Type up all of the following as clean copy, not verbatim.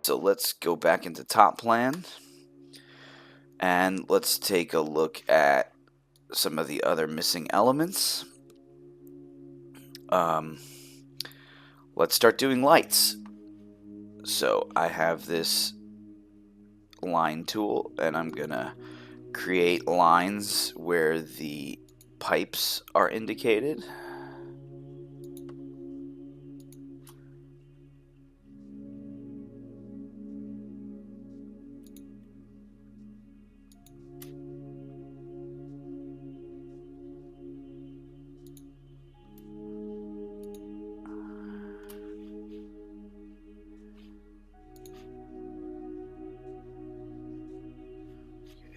So let's go back into top plan and let's take a look at some of the other missing elements. Let's start doing lights. So I have this line tool and I'm gonna create lines where the pipes are indicated.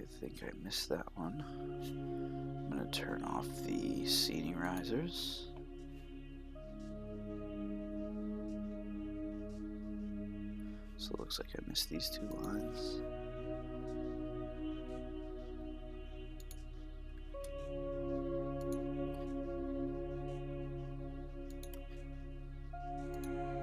I think I missed that one. I'm going to turn off the seating risers. So it looks like I missed these two lines.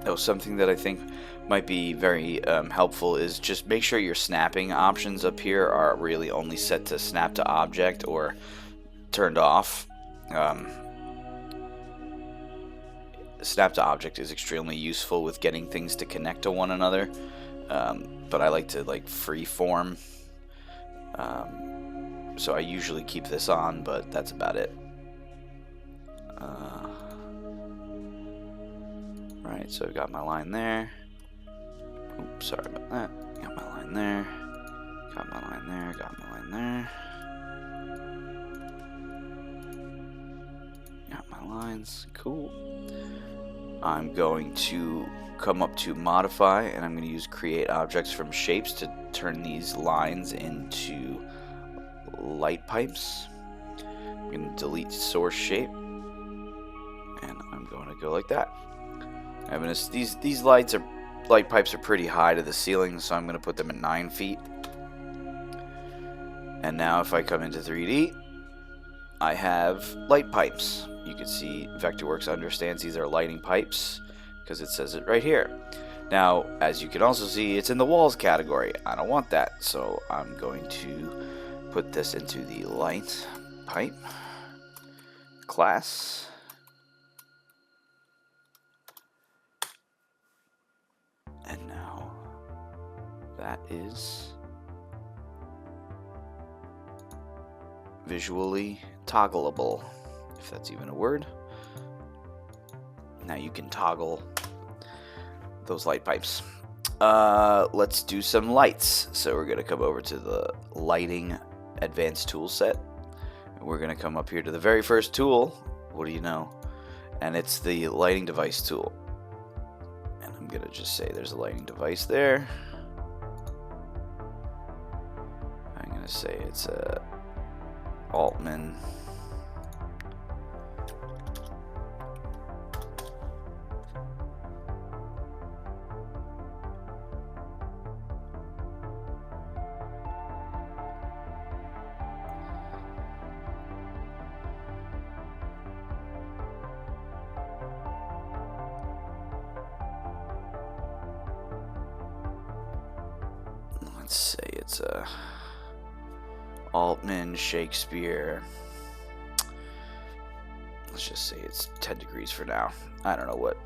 Oh, something that I think might be very helpful is just make sure your snapping options up here are really only set to snap to object or turned off. Snap to object is extremely useful with getting things to connect to one another, but I like to freeform, so I usually keep this on, but that's about it. Right, so I've got my line there. Oops, sorry about that. Got my line there. Got my line there. Got my line there. Got my lines. Cool. I'm going to come up to modify, and I'm going to use create objects from shapes to turn these lines into light pipes. I'm going to delete source shape, and I'm going to go like that. These light pipes are pretty high to the ceiling, so I'm going to put them at 9 feet. And now if I come into 3D, I have light pipes. You can see Vectorworks understands these are lighting pipes because it says it right here. Now, as you can also see, it's in the walls category. I don't want that, so I'm going to put this into the light pipe class. And now that is visually toggleable, if that's even a word. Now you can toggle those light pipes. Let's do some lights. So we're going to come over to the lighting advanced tool set. We're going to come up here to the very first tool. What do you know? And it's the lighting device tool. And I'm going to just say there's a lighting device there. I'm going to say it's a Altman let's say it's a Altman Shakespeare. Let's just say it's 10 degrees for now. I don't know what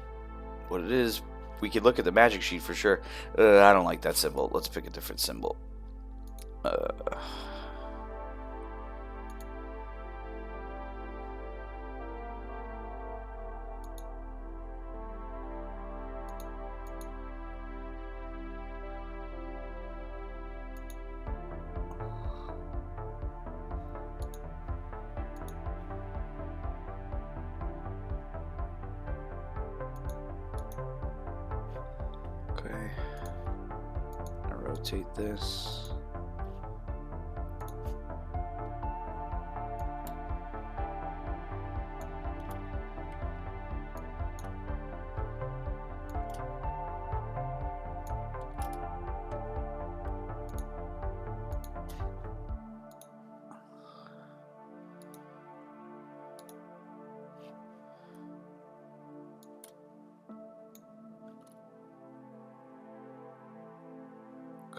it is. We could look at the magic sheet for sure. I don't like that symbol. Let's pick a different symbol. Okay. I'll rotate this.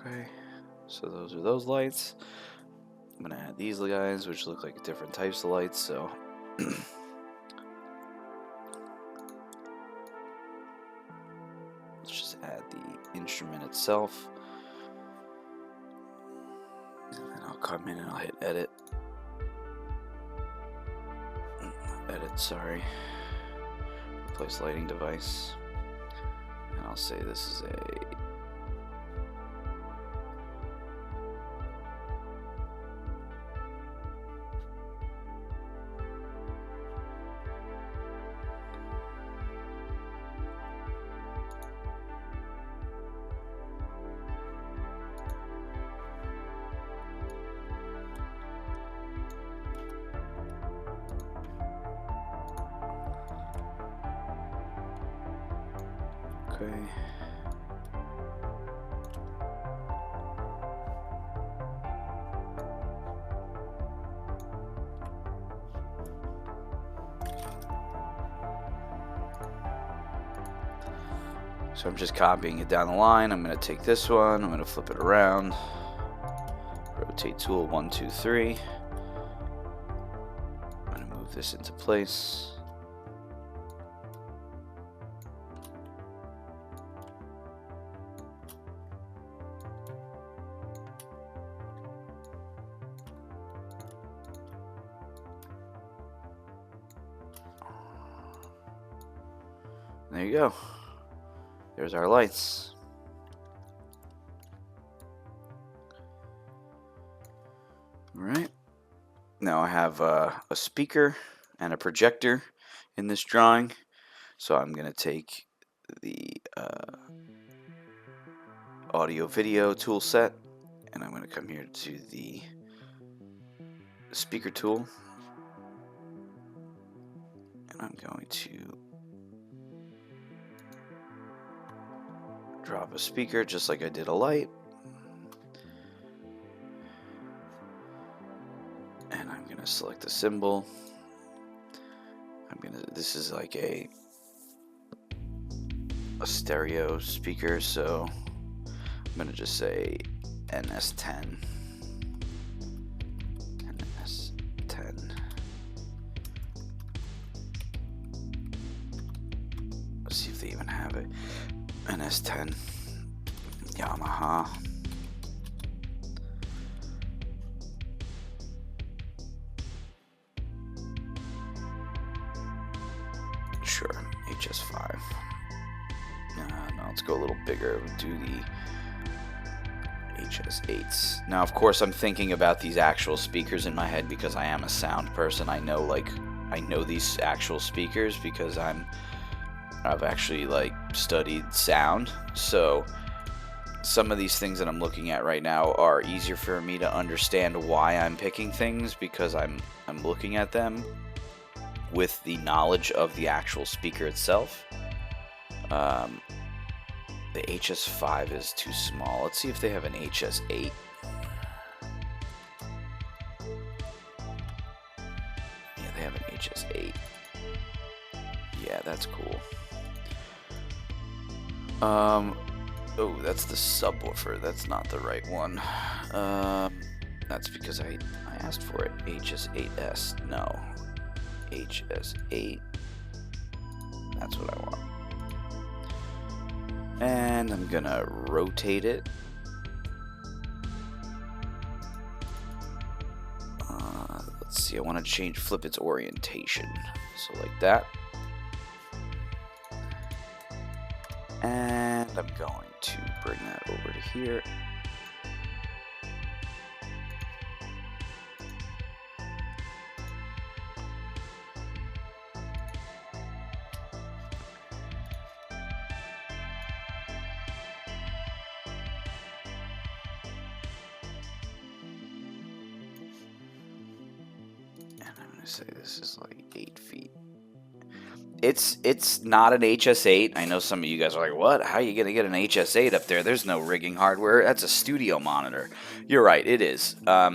Okay, so those are those lights. I'm gonna add these guys, which look like different types of lights, so let's just add the instrument itself. And then I'll come in and I'll hit edit. Edit, sorry. Replace lighting device. And I'll say this is a okay. So I'm just copying it down the line. I'm going to take this one, I'm going to flip it around, rotate tool 1, 2, 3. I'm going to move this into place. There you go. There's our lights. All right. Now I have a speaker and a projector in this drawing. So I'm going to take the audio video tool set and I'm going to come here to the speaker tool. And I'm going to drop a speaker just like I did a light. And I'm going to select the symbol. This is like a stereo speaker, so I'm going to just say NS10. NS10. Let's see if they even have it. NS10. Yamaha. Sure, HS5. No, let's go a little bigger. We'll do the HS8s. Now, of course, I'm thinking about these actual speakers in my head because I am a sound person. I know these actual speakers because I've actually studied sound. So some of these things that I'm looking at right now are easier for me to understand why I'm picking things because I'm looking at them with the knowledge of the actual speaker itself. The HS5 is too small. Let's see if they have an HS8. Yeah, they have an HS8. Yeah, that's cool. Oh, that's the subwoofer. That's not the right one. That's because I asked for it. HS8S. No. HS8. That's what I want. And I'm gonna rotate it. Let's see, I want to flip its orientation. So like that. And I'm going to bring that over to here. Say this is like 8 feet. It's not an HS8. I know some of you guys are like, what? How are you gonna get an HS8 up there? There's no rigging hardware. That's a studio monitor. You're right, it is. I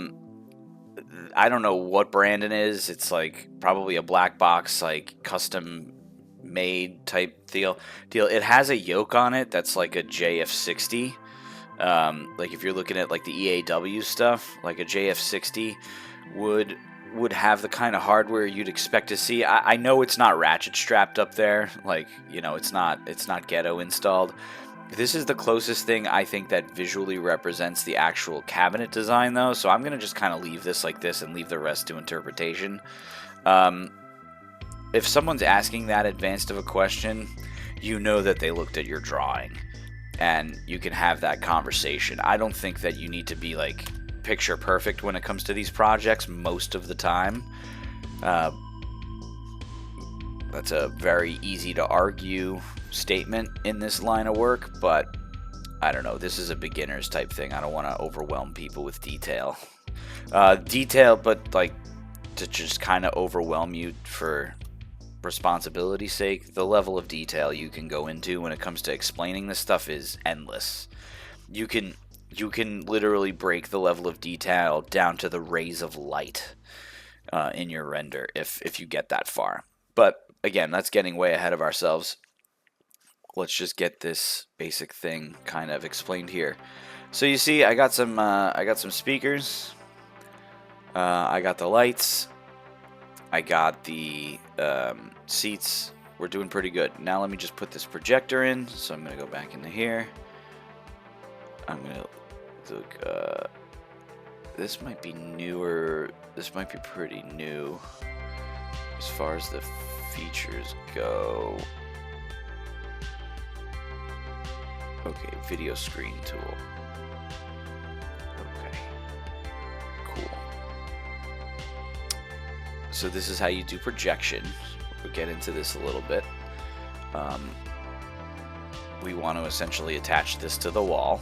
don't know what brand it is. It's like probably a black box, like custom made type deal. It has a yoke on it that's like a JF60. Like if you're looking at like the EAW stuff, like a JF60 would have the kind of hardware you'd expect to see. I know it's not ratchet strapped up there, like, you know, it's not ghetto installed. This is the closest thing I think that visually represents the actual cabinet design, though, so I'm gonna just kind of leave this like this and leave the rest to interpretation. If someone's asking that advanced of a question, you know that they looked at your drawing, and you can have that conversation. I don't think that you need to be like picture perfect when it comes to these projects most of the time. That's a very easy to argue statement in this line of work, but I don't know. This is a beginner's type thing. I don't want to overwhelm people with detail. But like to just kind of overwhelm you for responsibility's sake, the level of detail you can go into when it comes to explaining this stuff is endless. You can literally break the level of detail down to the rays of light in your render if you get that far. But again, that's getting way ahead of ourselves. Let's just get this basic thing kind of explained here. So you see, I got some speakers. I got the lights. I got the seats. We're doing pretty good. Now let me just put this projector in. So I'm gonna go back into here. I'm gonna look. This might be newer. This might be pretty new as far as the features go. Okay, video screen tool. Okay, cool. So this is how you do projection. We'll get into this a little bit. We want to essentially attach this to the wall,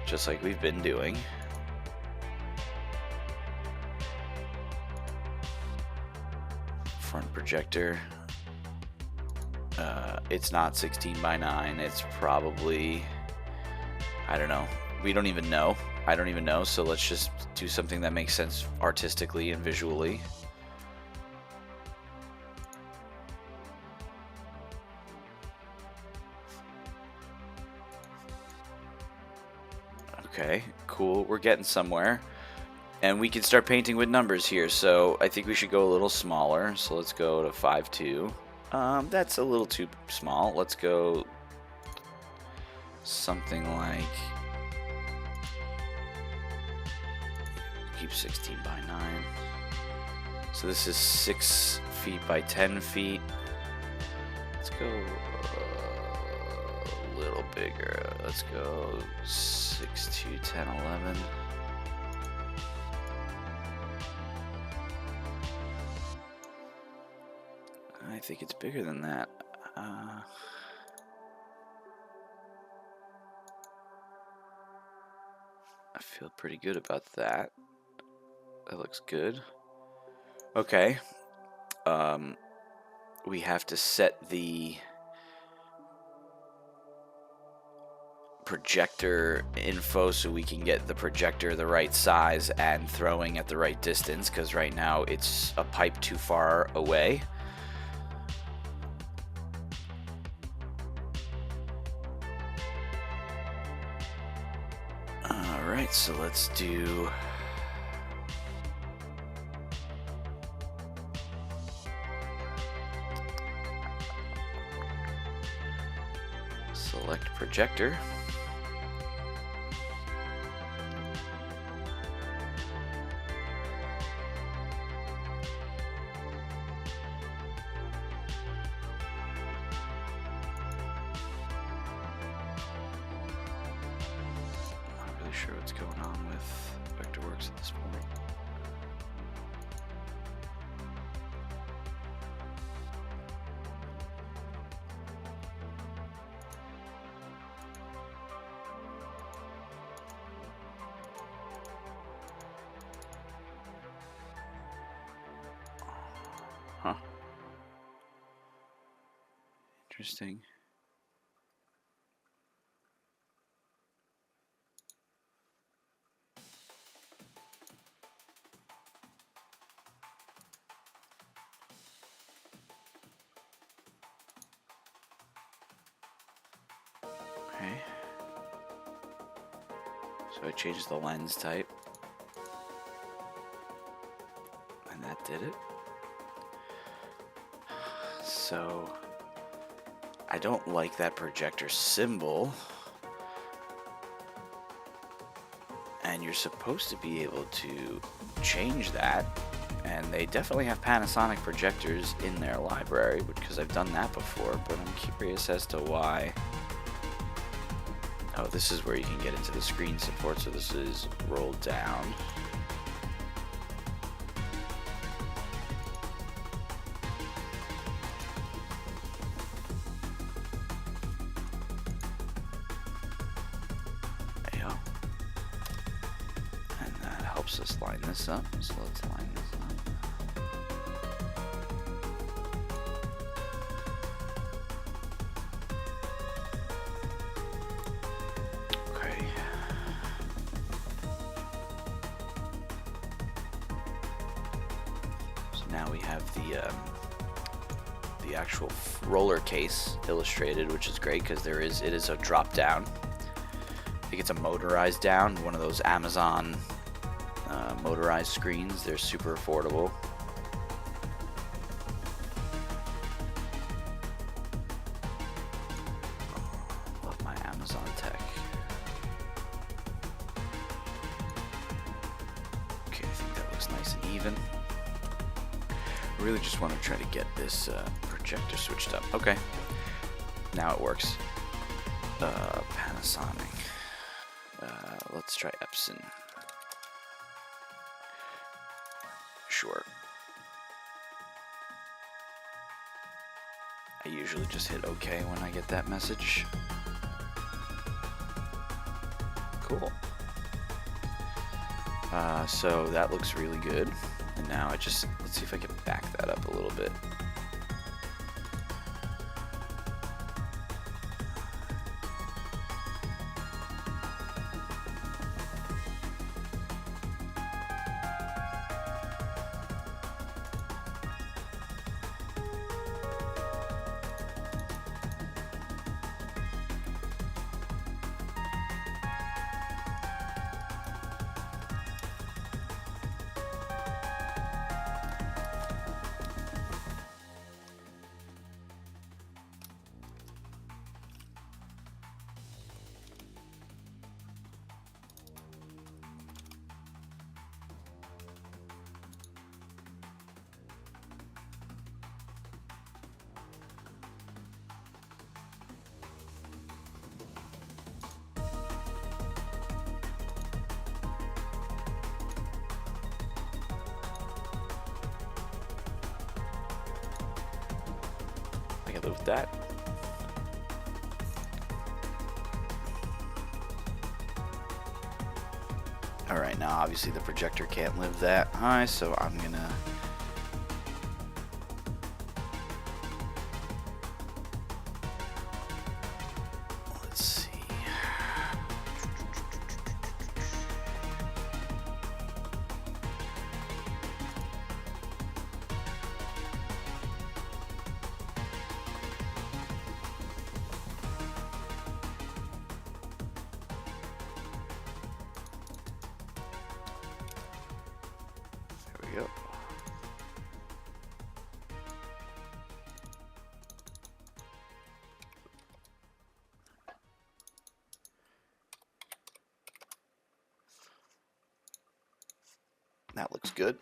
just like we've been doing. Front projector. It's not 16 by 9. It's probably, I don't know. We don't even know. I don't even know. So let's just do something that makes sense artistically and visually. Okay, cool. We're getting somewhere. And we can start painting with numbers here. So I think we should go a little smaller. So let's go to 5.2. That's a little too small. Let's go something like, keep 16 by 9. So this is 6 feet by 10 feet. Let's go a little bigger. Let's go 6 to 10, 11. I think it's bigger than that. I feel pretty good about that. That looks good. Okay. We have to set the projector info so we can get the projector the right size and throwing at the right distance, because right now it's a pipe too far away. Alright, so let's do select projector. Sure what's going on with Vectorworks at this point. Huh. Interesting. Okay. So I changed the lens type, and that did it. So I don't like that projector symbol, and you're supposed to be able to change that, and they definitely have Panasonic projectors in their library because I've done that before, but I'm curious as to why. Oh, this is where you can get into the screen support, so this is rolled down. There you go. And that helps us line this up, so let's line this up. Now we have the actual roller case illustrated, which is great because it is a drop down. I think it's a motorized down, one of those Amazon motorized screens. They're super affordable. Love my Amazon tech. Okay, I think that looks nice and even. I really just want to try to get this projector switched up. Okay, now it works. Panasonic. Let's try Epson. Sure. I usually just hit OK when I get that message. Cool. So that looks really good. And now let's see if I can back that up a little bit. I can live with that. Alright, now obviously the projector can't live that high, so I'm gonna let's see. There we go. That looks good.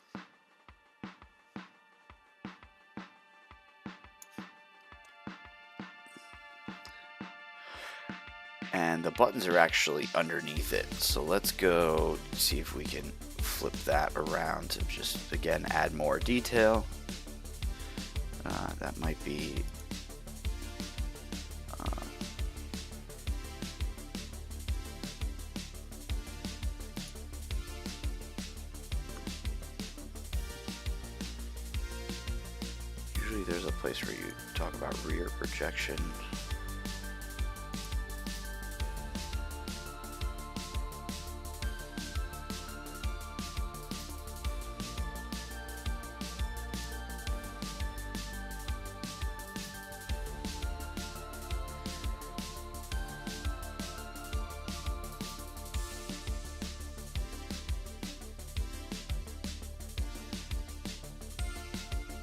And the buttons are actually underneath it. So let's go see if we can flip that around to just, again, add more detail. That might be usually there's a place where you talk about rear projection.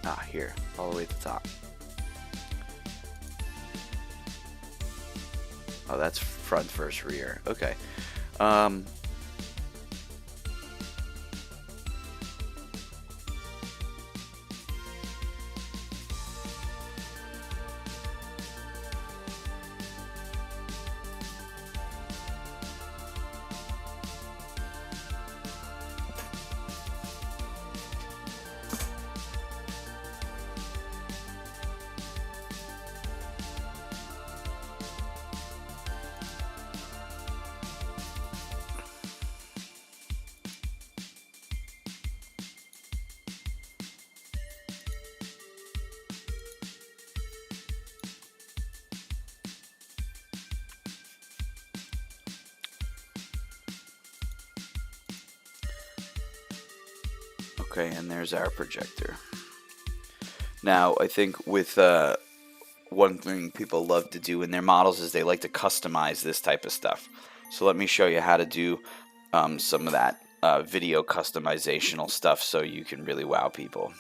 Ah, here, all the way at the top. Oh, that's front versus rear. Okay. Okay, and there's our projector. Now, I think with one thing people love to do in their models is they like to customize this type of stuff. So let me show you how to do some of that video customizational stuff so you can really wow people.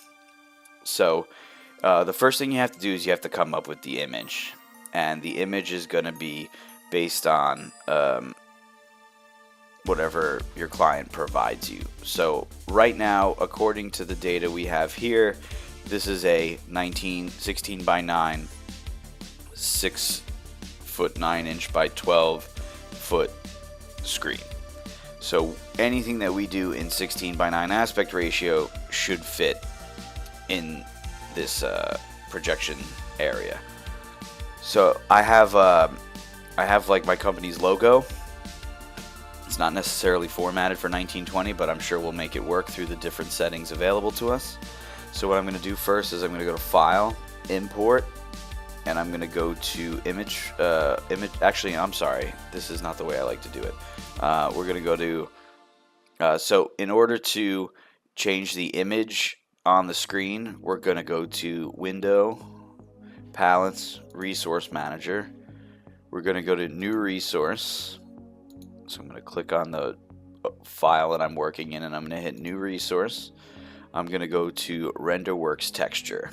So the first thing you have to do is you have to come up with the image. And the image is going to be based on whatever your client provides you. So right now, according to the data we have here, this is a 16 by 9, 6'9" by 12" screen. So anything that we do in 16 by 9 aspect ratio should fit in this projection area. So I have like my company's logo. It's not necessarily formatted for 1920, but I'm sure we'll make it work through the different settings available to us. So what I'm going to do first is I'm going to go to File, Import, and I'm going to go to Image. Actually, I'm sorry. This is not the way I like to do it. We're going to go to... so in order to change the image on the screen, we're going to go to Window, Palettes, Resource Manager. We're going to go to New Resource. So I'm going to click on the file that I'm working in, and I'm going to hit New Resource. I'm going to go to Renderworks Texture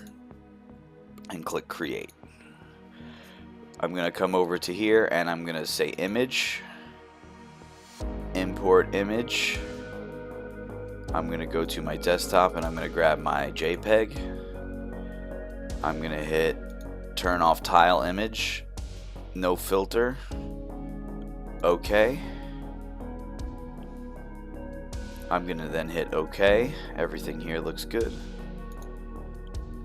and click Create. I'm going to come over to here and I'm going to say Image, Import Image. I'm going to go to my desktop and I'm going to grab my JPEG. I'm going to hit Turn Off Tile Image, No Filter, OK. I'm going to then hit OK. Everything here looks good.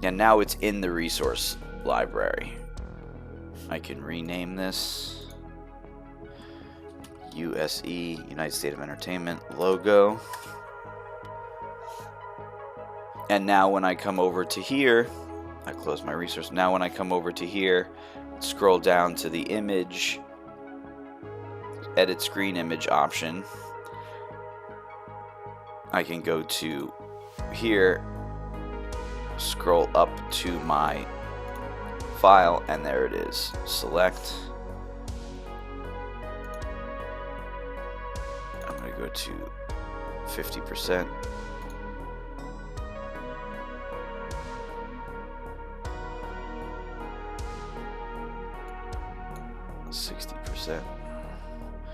And now it's in the resource library. I can rename this USE, United States of Entertainment logo. And now when I come over to here, I close my resource. Now when I come over to here, scroll down to the image, edit screen image option. I can go to here, scroll up to my file, and there it is. Select. I'm going to go to 50%. %,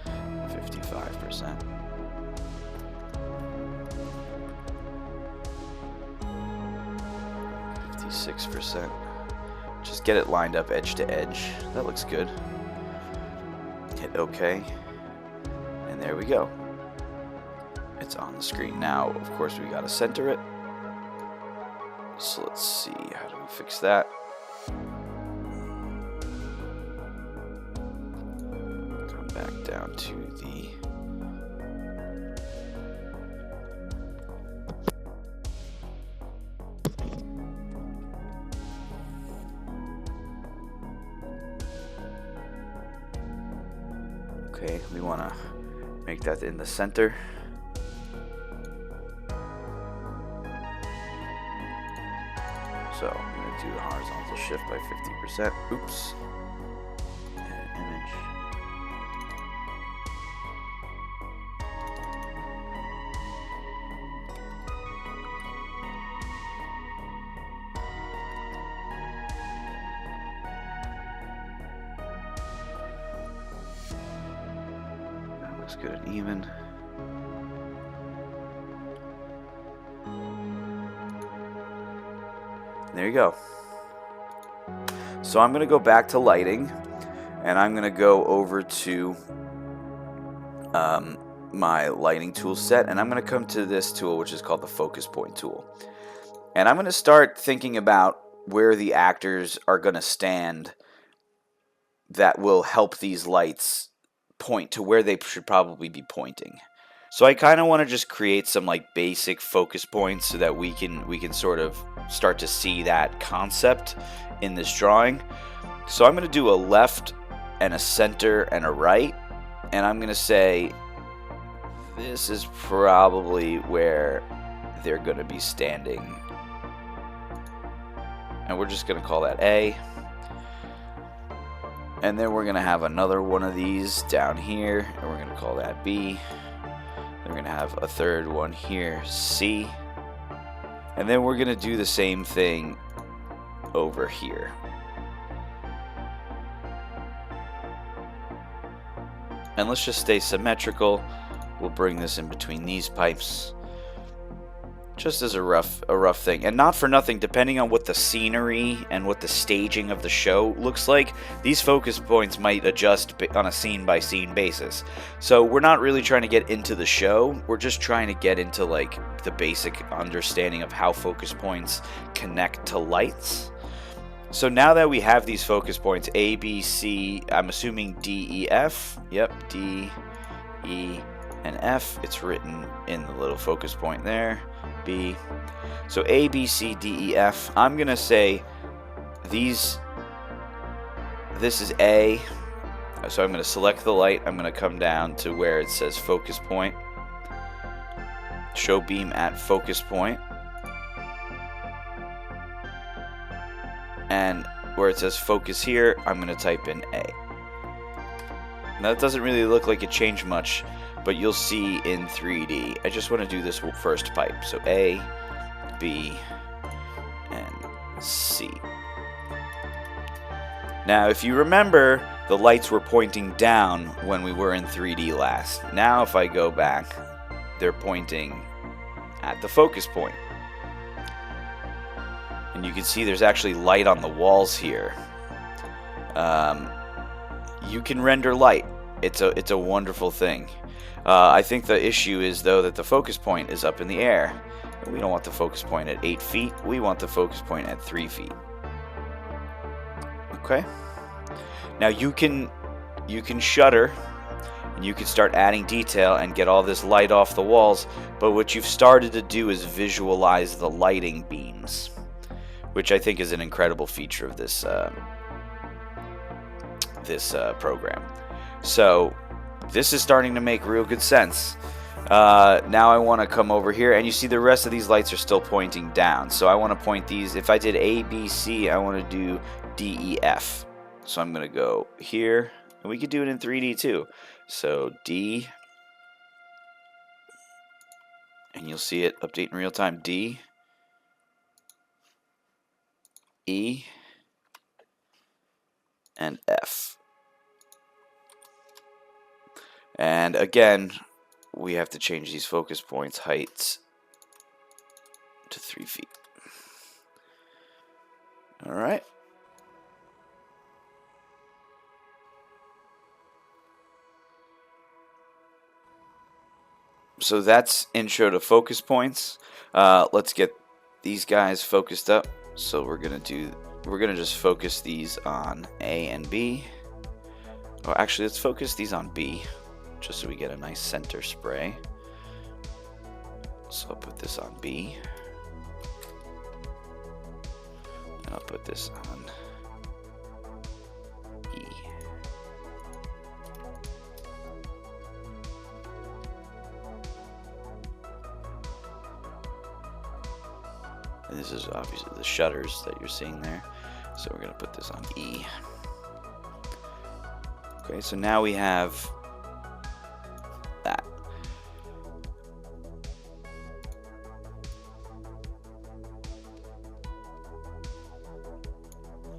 55%. 56%. Just get it lined up edge to edge. That looks good. Hit OK. And there we go. It's on the screen. Now, of course, we got to center it. So let's see. How do we fix that? Come back down to the... Okay, we want to make that in the center. So I'm going to do the horizontal shift by 50%. Oops. Edit image. looks good and even. There you go. So I'm going to go back to lighting, and I'm going to go over to my lighting tool set, and I'm going to come to this tool, which is called the focus point tool. And I'm going to start thinking about where the actors are going to stand that will help these lights point to where they should probably be pointing. So I kind of want to just create some like basic focus points so that we can sort of start to see that concept in this drawing. So I'm going to do a left and a center and a right, and I'm going to say this is probably where they're going to be standing. And we're just going to call that A. And then we're going to have another one of these down here, and we're going to call that B. We're going to have a third one here, C. And then we're going to do the same thing over here. And let's just stay symmetrical. We'll bring this in between these pipes, just as a rough thing. And not for nothing, depending on what the scenery and what the staging of the show looks like, these focus points might adjust on a scene-by-scene basis. So we're not really trying to get into the show, we're just trying to get into like the basic understanding of how focus points connect to lights. So now that we have these focus points, A, B, C, I'm assuming D, E, F. Yep, D, E, and F. It's written in the little focus point there. B. So A, B, C, D, E, F. I'm going to say this is A. So I'm going to select the light. I'm going to come down to where it says focus point. Show beam at focus point. And where it says focus here, I'm going to type in A. Now, that doesn't really look like it changed much, but you'll see in 3D. I just want to do this first pipe. So A, B, and C. Now, if you remember, the lights were pointing down when we were in 3D last. Now, if I go back, they're pointing at the focus point. And you can see there's actually light on the walls here. You can render light. It's a wonderful thing. I think the issue is, though, that the focus point is up in the air. We don't want the focus point at 8 feet. We want the focus point at 3 feet. Okay? Now you can shutter, and you can start adding detail and get all this light off the walls, but what you've started to do is visualize the lighting beams, which I think is an incredible feature of this program. So this is starting to make real good sense. Now I want to come over here, and you see the rest of these lights are still pointing down. So I want to point these. If I did A, B, C, I want to do D, E, F. So I'm going to go here, and we could do it in 3D too. So D, and you'll see it update in real time. D, E, and F. And again, we have to change these focus points heights to 3 feet. All right. So that's intro to focus points. Let's get these guys focused up. So we're gonna just focus these on A and B. Oh, actually, let's focus these on B, just so we get a nice center spray. So I'll put this on B, and I'll put this on E. And this is obviously the shutters that you're seeing there. So we're going to put this on E. Okay, so now we have that.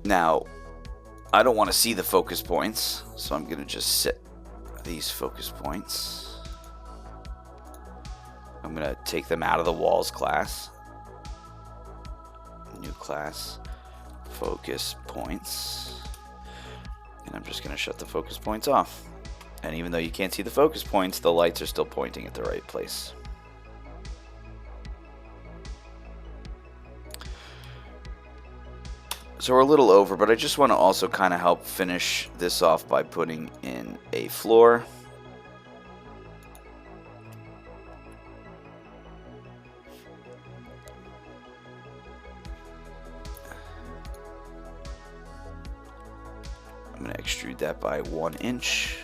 Now, I don't want to see the focus points, so I'm going to just sit these focus points. I'm going to take them out of the walls class. New class, focus points. And I'm just going to shut the focus points off. And even though you can't see the focus points, the lights are still pointing at the right place. So we're a little over, but I just want to also kind of help finish this off by putting in a floor. I'm going to extrude that by 1 inch.